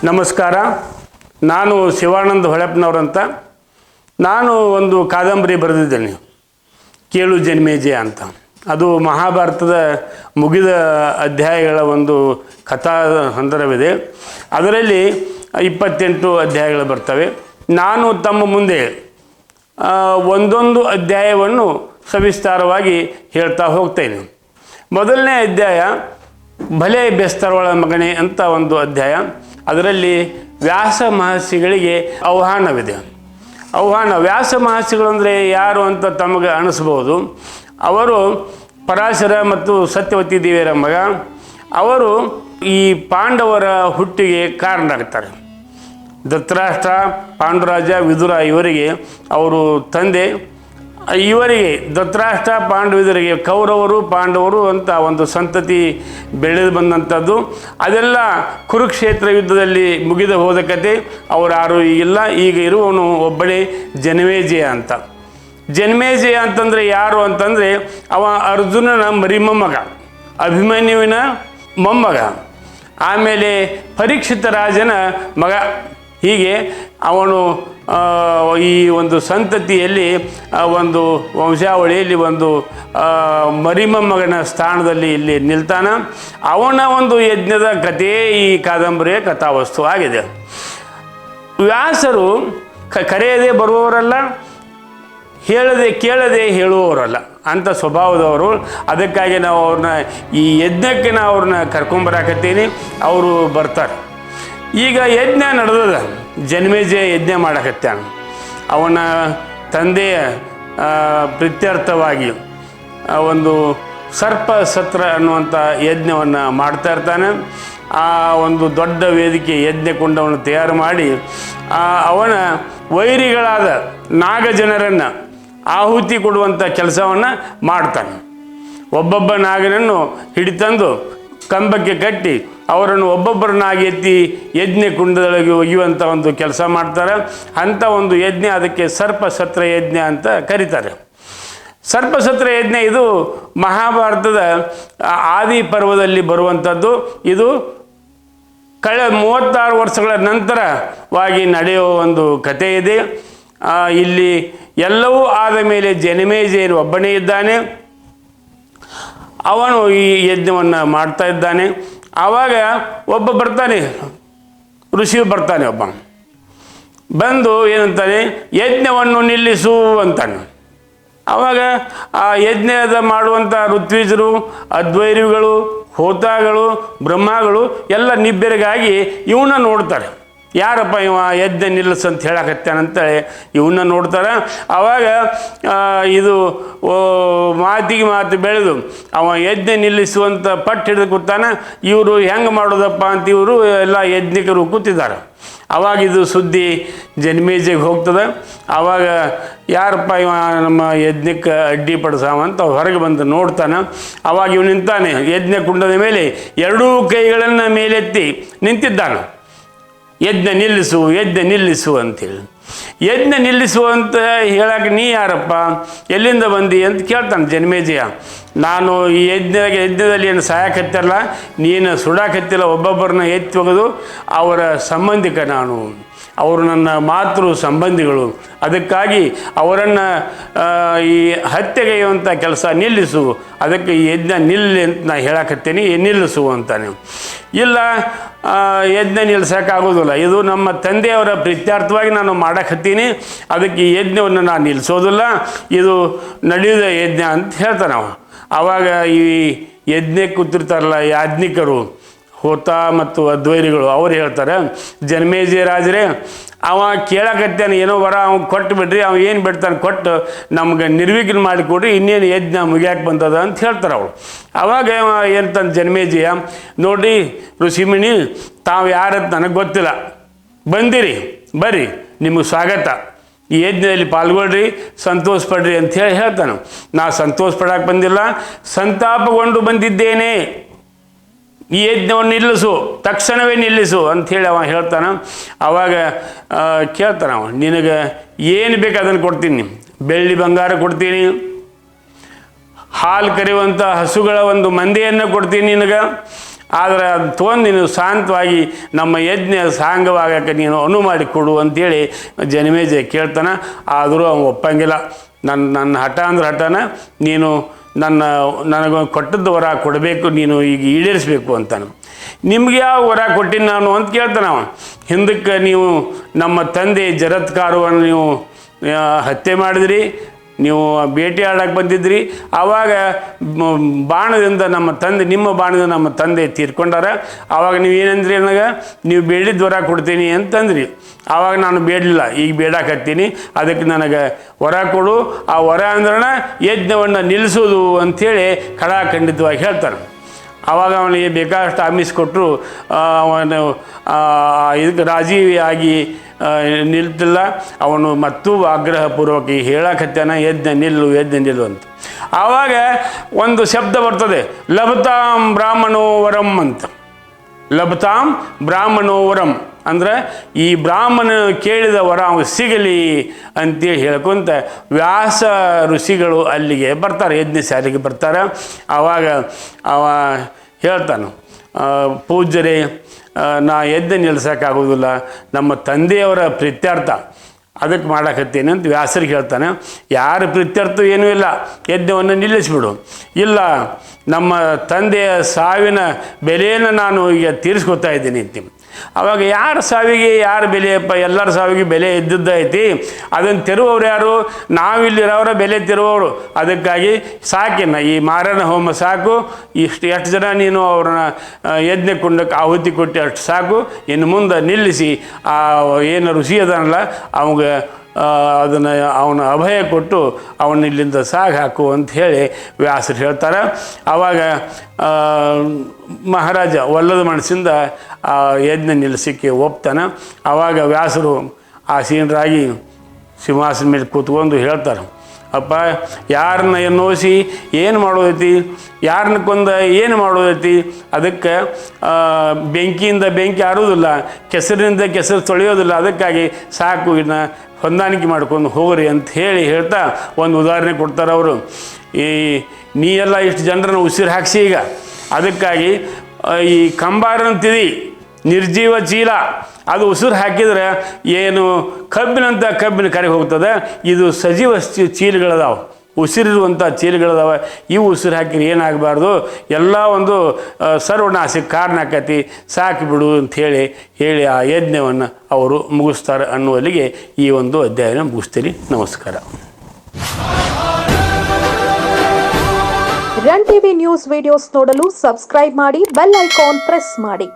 ನಮಸ್ಕಾರ. ನಾನು ಶಿವಾನಂದ ಹೊಳೆಪ್ಪನವರಂತ. ನಾನು ಒಂದು ಕಾದಂಬರಿ ಬರೆದಿದ್ದೇನೆ, ಕೇಳು ಜನ್ಮೇಜಯ ಅಂತ. ಅದು ಮಹಾಭಾರತದ ಮುಗಿದ ಅಧ್ಯಾಯಗಳ ಒಂದು ಕಥಾ ಸಂದರ್ಭವಿದೆ. ಅದರಲ್ಲಿ 28 ಅಧ್ಯಾಯಗಳು ಬರ್ತವೆ. ನಾನು ತಮ್ಮ ಮುಂದೆ ಒಂದೊಂದು ಅಧ್ಯಾಯವನ್ನು ಸವಿಸ್ತಾರವಾಗಿ ಹೇಳ್ತಾ ಹೋಗ್ತೇನೆ. ಮೊದಲನೇ ಅಧ್ಯಾಯ ಭಲೆ ಬೆಸ್ತರೊಳ ಮಗನೇ ಅಂತ ಒಂದು ಅಧ್ಯಾಯ. ಅದರಲ್ಲಿ ವ್ಯಾಸ ಮಹರ್ಷಿಗಳಿಗೆ ಆಹ್ವಾನವಿದೆ. ವ್ಯಾಸ ಮಹರ್ಷಿಗಳು ಅಂದರೆ ಯಾರು ಅಂತ ತಮಗೆ ಅನಿಸ್ಬೋದು. ಅವರು ಪರಾಶರ ಮತ್ತು ಸತ್ಯವತಿ ದೇವಿಯರ ಮಗ. ಅವರು ಈ ಪಾಂಡವರ ಹುಟ್ಟಿಗೆ ಕಾರಣರಾಗ್ತಾರೆ. ಧೃತರಾಷ್ಟ್ರ, ಪಾಂಡುರಾಜ, ವಿದುರ ಇವರಿಗೆ ಅವರು ತಂದೆ. ಇವರಿಗೆ ಧೃತರಾಷ್ಟ್ರ, ವಿದುರಿಗೆ ಕೌರವರು, ಪಾಂಡವರು ಅಂತ ಒಂದು ಸಂತತಿ ಬೆಳೆದು ಬಂದಂಥದ್ದು. ಅದೆಲ್ಲ ಕುರುಕ್ಷೇತ್ರ ಯುದ್ಧದಲ್ಲಿ ಮುಗಿದ ಹೋದ ಕತೆ. ಅವರು ಯಾರು ಇಲ್ಲ. ಈಗ ಇರುವವನು ಒಬ್ಬನೇ ಜನ್ಮೇಜಯ ಅಂತ. ಜನ್ಮೇಜಯ ಅಂತಂದರೆ ಯಾರು ಅಂತಂದರೆ ಅವ ಅರ್ಜುನನ ಮರಿಮೊಮ್ಮಗ, ಅಭಿಮನ್ಯುವಿನ ಮೊಮ್ಮಗ, ಆಮೇಲೆ ಪರೀಕ್ಷಿತ ರಾಜನ ಮಗ. ಹೀಗೆ ಅವನು ಈ ಒಂದು ಸಂತತಿಯಲ್ಲಿ ಒಂದು ವಂಶಾವಳಿಯಲ್ಲಿ ಒಂದು ಮರಿಮೊಮ್ಮಗನ ಸ್ಥಾನದಲ್ಲಿ ಇಲ್ಲಿ ನಿಲ್ತಾನ. ಅವನ ಒಂದು ಯಜ್ಞದ ಕಥೆಯೇ ಈ ಕಾದಂಬರಿಯ ಕಥಾವಸ್ತು ಆಗಿದೆ. ವ್ಯಾಸರು ಕರೆಯದೆ ಬರುವವರಲ್ಲ, ಹೇಳದೆ ಕೇಳದೆ ಹೇಳುವವರಲ್ಲ ಅಂಥ ಸ್ವಭಾವದವರು. ಅದಕ್ಕಾಗಿ ನಾವು ಅವ್ರನ್ನ ಈ ಯಜ್ಞಕ್ಕೆ ನಾವು ಅವ್ರನ್ನ ಕರ್ಕೊಂಬರಾಕತ್ತೀನಿ. ಅವರು ಬರ್ತಾರೆ. ಈಗ ಯಜ್ಞ ನಡೆದದ. ಜನ್ಮೇಜಯ ಯಜ್ಞ ಮಾಡಕತ್ತಾನ. ಅವನ ತಂದೆಯ ಪ್ರೀತ್ಯರ್ಥವಾಗಿ ಒಂದು ಸರ್ಪ ಸತ್ರ ಅನ್ನುವಂಥ ಯಜ್ಞವನ್ನು ಮಾಡ್ತಾ ಇರ್ತಾನೆ. ಆ ಒಂದು ದೊಡ್ಡ ವೇದಿಕೆ ಯಜ್ಞಕುಂಡವನ್ನು ತಯಾರು ಮಾಡಿ ಅವನ ವೈರಿಗಳಾದ ನಾಗಜನರನ್ನು ಆಹುತಿ ಕೊಡುವಂಥ ಕೆಲಸವನ್ನು ಮಾಡ್ತಾನೆ. ಒಬ್ಬೊಬ್ಬ ನಾಗನನ್ನು ಹಿಡಿತಂದು ಕಂಬಕ್ಕೆ ಕಟ್ಟಿ ಅವರನ್ನು ಒಬ್ಬೊಬ್ಬರನ್ನಾಗಿ ಎತ್ತಿ ಯಜ್ಞ ಕುಂಡದೊಳಗೆ ಒಯ್ಯುವಂಥ ಒಂದು ಕೆಲಸ ಮಾಡ್ತಾರೆ. ಅಂಥ ಒಂದು ಯಜ್ಞ, ಅದಕ್ಕೆ ಸರ್ಪಸತ್ರ ಯಜ್ಞ ಅಂತ ಕರೀತಾರೆ. ಸರ್ಪಸತ್ರ ಯಜ್ಞ ಇದು ಮಹಾಭಾರತದ ಆದಿ ಪರ್ವದಲ್ಲಿ ಬರುವಂಥದ್ದು. ಇದು 36 ವರ್ಷಗಳ ನಂತರವಾಗಿ ನಡೆಯುವ ಒಂದು ಕಥೆ ಇದೆ. ಇಲ್ಲಿ ಎಲ್ಲವೂ ಆದ ಮೇಲೆ ಜನ್ಮೇಜಯನು ಒಬ್ಬನೇ ಇದ್ದಾನೆ. ಅವನು ಈ ಯಜ್ಞವನ್ನು ಮಾಡ್ತಾ ಇದ್ದಾನೆ. ಆವಾಗ ಒಬ್ಬ ಬರ್ತಾನೆ, ಋಷಿ ಬರ್ತಾನೆ. ಒಬ್ಬ ಬಂದು ಏನಂತಾನೆ, ಯಜ್ಞವನ್ನು ನಿಲ್ಲಿಸು ಅಂತಾನೆ. ಆವಾಗ ಆ ಯಜ್ಞದ ಮಾಡುವಂಥ ಋತ್ವಿಜರು, ಅದ್ವೈರಿಗಳು, ಹೋತಾಗಳು, ಬ್ರಹ್ಮಗಳು ಎಲ್ಲ ನಿಬ್ಬೆರಗಾಗಿ ಇವನ್ನ ನೋಡ್ತಾರೆ. ಯಾರಪ್ಪ ಇವ ಯಜ್ಞ ನಿಲ್ಲಿಸು ಅಂತ ಹೇಳಕತ್ತಾನಂತೇಳಿ ಇವನ್ನ ನೋಡ್ತಾರೆ. ಆವಾಗ ಇದು ಮಾತಿಗೆ ಮಾತು ಬೆಳೆದು ಅವ ಯಜ್ಞ ನಿಲ್ಲಿಸುವಂಥ ಪಟ್ಟು ಹಿಡಿದು ಕೂತಾನೆ. ಇವರು ಹೆಂಗೆ ಮಾಡೋದಪ್ಪ ಅಂತ ಇವರು ಎಲ್ಲ ಯಜ್ಞಿಕರು ಕೂತಿದ್ದಾರೆ. ಆವಾಗ ಇದು ಸುದ್ದಿ ಜನ್ಮೇಜಯಗೆ ಹೋಗ್ತದೆ. ಆವಾಗ ಯಾರಪ್ಪ ಇವ ನಮ್ಮ ಯಜ್ಞಕ್ಕೆ ಅಡ್ಡಿ ಪಡಿಸಾವಂತ ಹೊರಗೆ ಬಂದು ನೋಡ್ತಾನೆ. ಆವಾಗ ಇವು ನಿಂತಾನೆ ಯಜ್ಞ ಕುಂಡದ ಮೇಲೆ, ಎರಡೂ ಕೈಗಳನ್ನು ಮೇಲೆತ್ತಿ ನಿಂತಿದ್ದಾನೆ. ಯಜ್ಞ ನಿಲ್ಲಿಸು ಅಂತೇಳಿ. ಯಜ್ಞ ನಿಲ್ಲಿಸು ಅಂತ ಹೇಳಕ್ಕೆ ನೀ ಯಾರಪ್ಪ, ಎಲ್ಲಿಂದ ಬಂದಿ ಅಂತ ಕೇಳ್ತಾನೆ ಜನ್ಮೇಜಯ. ನಾನು ಈ ಯಜ್ಞದಲ್ಲಿ ಏನು ಸಾಯಕತ್ತಿರಲ್ಲ, ನೀನು ಸುಡಾಕತ್ತಿಲ್ಲ. ಒಬ್ಬೊಬ್ಬರನ್ನ ಎತ್ತಿ ಹೋಗೋದು ಅವರ ಸಂಬಂಧಿಕ ನಾನು, ಅವರು ನನ್ನ ಮಾತೃ ಸಂಬಂಧಿಗಳು. ಅದಕ್ಕಾಗಿ ಅವರನ್ನು ಈ ಹತ್ಯೆಗೈಯುವಂಥ ಕೆಲಸ ನಿಲ್ಲಿಸು. ಅದಕ್ಕೆ ಈ ಯಜ್ಞ ನಿಲ್ಲಿ ಅಂತ ನಾನು ಹೇಳಕತ್ತೀನಿ, ನಿಲ್ಲಿಸು ಅಂತಾನೆ. ಇಲ್ಲ, ಯಜ್ಞ ನಿಲ್ಲಿಸೋಕ್ಕಾಗೋದಿಲ್ಲ. ಇದು ನಮ್ಮ ತಂದೆಯವರ ಪ್ರೀತ್ಯಾರ್ಥವಾಗಿ ನಾನು ಮಾಡಕತ್ತೀನಿ. ಅದಕ್ಕೆ ಈ ಯಜ್ಞವನ್ನು ನಾನು ನಿಲ್ಲಿಸೋದಿಲ್ಲ. ಇದು ನಡೆಯುವ ಯಜ್ಞ ಅಂತ ಹೇಳ್ತಾನೆ ಅವ. ಆವಾಗ ಈ ಯಜ್ಞಕ್ಕೆ ಕೂತಿರ್ತಾರಲ್ಲ ಯಾಜ್ಞಿಕರು, ಹೋತ ಮತ್ತು ಅದ್ವೈರಿಗಳು, ಅವ್ರು ಹೇಳ್ತಾರೆ, ಜನ್ಮೇಜಯ ರಾಜರೇ, ಅವ ಕೇಳಕತ್ತಾನೆ ಏನೋ ವರ, ಅವ್ನು ಕೊಟ್ಟು ಬಿಡ್ರಿ, ಅವ ಏನು ಬಿಡ್ತಾನೆ ಕೊಟ್ಟು ನಮ್ಗೆ ನಿರ್ವಿಘ್ನ ಮಾಡಿಕೊಡ್ರಿ, ಇನ್ನೇನು ಯಜ್ಞ ಮುಗಿಯಾಕೆ ಬಂದದ ಅಂತ ಹೇಳ್ತಾರೆ ಅವರು. ಆವಾಗ ಏನಂತಾನೆ ಜನ್ಮೇಜಯ, ನೋಡಿರಿ ಋಷಿಮುನಿ, ತಾವು ಯಾರಂತ ನನಗೆ ಗೊತ್ತಿಲ್ಲ, ಬಂದಿರಿ, ಬರ್ರಿ, ನಿಮಗೆ ಸ್ವಾಗತ, ಈ ಯಜ್ಞದಲ್ಲಿ ಪಾಲ್ಗೊಳ್ರಿ, ಸಂತೋಷ ಪಡ್ರಿ ಅಂಥೇಳಿ ಹೇಳ್ತಾನೆ. ನಾ ಸಂತೋಷ ಪಡಕ್ಕೆ ಬಂದಿಲ್ಲ, ಸಂತಾಪಗೊಂಡು ಬಂದಿದ್ದೇನೆ. ಈ ಯಜ್ಞವನ್ನು ನಿಲ್ಲಿಸು, ತಕ್ಷಣವೇ ನಿಲ್ಲಿಸು ಅಂಥೇಳಿ ಅವ ಹೇಳ್ತಾನೆ. ಆವಾಗ ಕೇಳ್ತಾನೆ ಅವ, ನಿನಗೆ ಏನು ಬೇಕು ಅದನ್ನು ಕೊಡ್ತೀನಿ, ಬೆಳ್ಳಿ ಬಂಗಾರ ಕೊಡ್ತೀನಿ, ಹಾಲು ಕರೆಯುವಂಥ ಹಸುಗಳ ಒಂದು ಮಂದೆಯನ್ನು ಕೊಡ್ತೀನಿ ನಿನಗೆ, ಆದರೆ ಅದು ತೊಗೊಂಡು ನೀನು ಶಾಂತವಾಗಿ ನಮ್ಮ ಯಜ್ಞ ಸಾಂಗವಾಗಕ್ಕೆ ನೀನು ಅನುವು ಮಾಡಿಕೊಡು ಅಂತೇಳಿ ಜನಮೇಜ ಕೇಳ್ತಾನೆ. ಆದರೂ ಅವನು ಒಪ್ಪಂಗಿಲ್ಲ. ನನ್ನ ಹಠ ಅಂದ್ರೆ ಹಠನ, ನೀನು ನನಗೆ ಕೊಟ್ಟದ್ದು ವರ ಕೊಡಬೇಕು, ನೀನು ಈಗ ಈಡೇರಿಸಬೇಕು ಅಂತಾನೆ. ನಿಮ್ಗೆ ಯಾವ ವರ ಕೊಟ್ಟಿನಿ ನಾನು ಅಂತ ಕೇಳ್ತಾನೆ ಅವ. ಹಿಂದಕ್ಕೆ ನೀವು ನಮ್ಮ ತಂದೆ ಜರತ್ಕಾರವನ್ನು ನೀವು ಹತ್ಯೆ ಮಾಡಿದ್ರಿ, ನೀವು ಭೇಟಿ ಆಡಕ್ಕೆ ಬಂದಿದ್ರಿ. ಆವಾಗ ಬಾಣದಿಂದ ನಿಮ್ಮ ಬಾಣದಿಂದ ನಮ್ಮ ತಂದೆ ತೀರ್ಕೊಂಡಾರ. ಆವಾಗ ನೀವು ಏನಂದ್ರಿ, ನನಗೆ ನೀವು ಬೇಡಿದ ವರ ಕೊಡ್ತೀನಿ ಅಂತಂದ್ರಿ. ಆವಾಗ ನಾನು ಬೇಡಲಿಲ್ಲ, ಈಗ ಬೇಡಾಕತ್ತೀನಿ, ಅದಕ್ಕೆ ನನಗೆ ವರ ಕೊಡು. ಆ ವರ ಅಂದ್ರೆ ಯಜ್ಞವನ್ನು ನಿಲ್ಲಿಸೋದು ಅಂಥೇಳಿ ಖಡಾಖಂಡಿತವಾಗಿ ಹೇಳ್ತಾನೆ. ಆವಾಗ ಅವನಿಗೆ ಬೇಕಾದಷ್ಟು ಆಮಿಷ ಕೊಟ್ಟರು. ಅವನು ಇದಕ್ಕೆ ರಾಜಿ ಆಗಿ ನಿಲ್ತಿಲ್ಲ. ಅವನು ಮತ್ತೂ ಆಗ್ರಹಪೂರ್ವಕ ಹೇಳಕತ್ತಾನ, ಯಜ್ಞ ನಿಲ್ಲು ಅಂತ. ಆವಾಗ ಒಂದು ಶಬ್ದ ಬರ್ತದೆ, ಲಭತಾಂ ಬ್ರಾಹ್ಮಣೋ ವರಂ ಅಂತ. ಲಭತಾಂ ಬ್ರಾಹ್ಮಣೋ ವರಂ ಅಂದರೆ ಈ ಬ್ರಾಹ್ಮಣ ಕೇಳಿದ ವರ ಅವ ಸಿಗಲಿ ಅಂತೇಳಿ ಹೇಳ್ಕೊಂತ ವ್ಯಾಸ ಋಷಿಗಳು ಅಲ್ಲಿಗೆ ಬರ್ತಾರೆ, ಯಜ್ಞಶಾಲೆಗೆ ಬರ್ತಾರೆ. ಆವಾಗ ಅವ ಹೇಳ್ತಾನೆ, ಪೂಜ್ಯರೇ, ನಾ ಯಜ್ಞ ನಿಲ್ಸೋಕ್ಕಾಗೋದಿಲ್ಲ, ನಮ್ಮ ತಂದೆಯವರ ಪ್ರೀತ್ಯರ್ಥ ಅದಕ್ಕೆ ಮಾಡಕತ್ತೀನಿ ಅಂತ ವ್ಯಾಸರಿಗೆ ಹೇಳ್ತಾನೆ. ಯಾರ ಪ್ರೀತ್ಯರ್ಥ ಏನೂ ಇಲ್ಲ, ಯಜ್ಞವನ್ನು ನಿಲ್ಲಿಸಿಬಿಡು. ಇಲ್ಲ, ನಮ್ಮ ತಂದೆಯ ಸಾವಿನ ಬೆಲೆಯನ್ನು ನಾನು ಈಗ ತೀರಿಸ್ಕೊತಾ ಇದ್ದೀನಿ ಅಂತ. ಆವಾಗ ಯಾರ ಸಾವಿಗೆ ಯಾರ ಬೆಲೆಯಪ್ಪ? ಎಲ್ಲರ ಸಾವಿಗೆ ಬೆಲೆ ಇದ್ದದ್ದೈತಿ. ಅದನ್ನು ತೆರುವವ್ರು ಯಾರು? ನಾವಿಲ್ಲಿರೋರ ಬೆಲೆ ತೆರುವವರು. ಅದಕ್ಕಾಗಿ ಸಾಕಿನ ಈ ಮಾರಣ ಹೋಮ ಸಾಕು. ಎಷ್ಟು ಜನ ನೀನು ಅವ್ರನ್ನ ಯಜ್ಞ ಕುಂಡಕ್ಕೆ ಆಹುತಿ ಕೊಟ್ಟು ಅಷ್ಟು ಸಾಕು. ಇನ್ನು ಮುಂದೆ ನಿಲ್ಲಿಸಿ ಆ ಏನು ಋಷಿ ಅದಾನಲ್ಲ ಅವಾಗ ಅದನ್ನು ಅವನ ಅಭಯ ಕೊಟ್ಟು ಅವನ್ನ ಇಲ್ಲಿಂದ ಸಾಗಿ ಹಾಕು ಅಂತ ಹೇಳಿ ವ್ಯಾಸರು ಹೇಳ್ತಾರೆ. ಆವಾಗ ಮಹಾರಾಜ ಒಲ್ಲದ ಮನಸ್ಸಿಂದ ಆ ಯಜ್ಞ ನಿಲ್ಲಿಸಲಿಕ್ಕೆ ಒಪ್ತಾನೆ. ಆವಾಗ ವ್ಯಾಸರು ಆಸೀನರಾಗಿ ಸಿಂಹಾಸನ ಮೇಲೆ ಕೂತ್ಕೊಂಡು ಹೇಳ್ತಾರೆ, ಅಪ್ಪ, ಯಾರನ್ನ ಎನ್ನೋಸಿ ಏನು ಮಾಡೋದೈತಿ, ಯಾರನ್ನ ಕೊಂದ ಏನು ಮಾಡೋದೈತಿ? ಅದಕ್ಕೆ ಬೆಂಕಿಯಿಂದ ಬೆಂಕಿ ಆರೋದಿಲ್ಲ, ಕೆಸರಿನಿಂದ ಕೆಸರು ತೊಳೆಯೋದಿಲ್ಲ. ಅದಕ್ಕಾಗಿ ಸಾಕು, ಇನ್ನು ಹೊಂದಾಣಿಕೆ ಮಾಡ್ಕೊಂಡು ಹೋಗ್ರಿ ಅಂತ ಹೇಳ್ತಾ ಒಂದು ಉದಾಹರಣೆ ಕೊಡ್ತಾರೆ ಅವರು. ನೀ ಎಲ್ಲ ಇಷ್ಟು ಜನರನ್ನು ಉಸಿರು ಹಾಕಿಸಿ ಈಗ, ಅದಕ್ಕಾಗಿ ಈ ಕಂಬಾರ ಅಂತಿದಿ ನಿರ್ಜೀವ ಚೀಲ, ಅದು ಉಸಿರು ಹಾಕಿದರೆ ಏನು ಕಬ್ಬಿನ ಕರೆಗೆ ಹೋಗ್ತದೆ. ಇದು ಸಜೀವ ಚೀಲಗಳದಾವೆ, ಉಸಿರಿರುವಂಥ ಚೀಲಗಳದಾವೆ. ಇವು ಉಸಿರು ಹಾಕಿದ್ರೆ ಏನಾಗಬಾರ್ದು, ಎಲ್ಲ ಒಂದು ಸರ್ವನಾಶಕ್ಕೆ ಕಾರಣ ಆಕತಿ, ಸಾಕಿಬಿಡು ಅಂತ ಹೇಳಿ ಆ ಯಜ್ಞವನ್ನು ಅವರು ಮುಗಿಸ್ತಾರೆ ಅನ್ನುವಲ್ಲಿಗೆ ಈ ಒಂದು ಅಧ್ಯಾಯನ ಮುಗಿಸ್ತೀನಿ. ನಮಸ್ಕಾರ. ರನ್ ಟಿವಿ ನ್ಯೂಸ್ ವಿಡಿಯೋಸ್ ನೋಡಲು ಸಬ್ಸ್ಕ್ರೈಬ್ ಮಾಡಿ, ಬೆಲ್ ಐಕಾನ್ ಪ್ರೆಸ್ ಮಾಡಿ.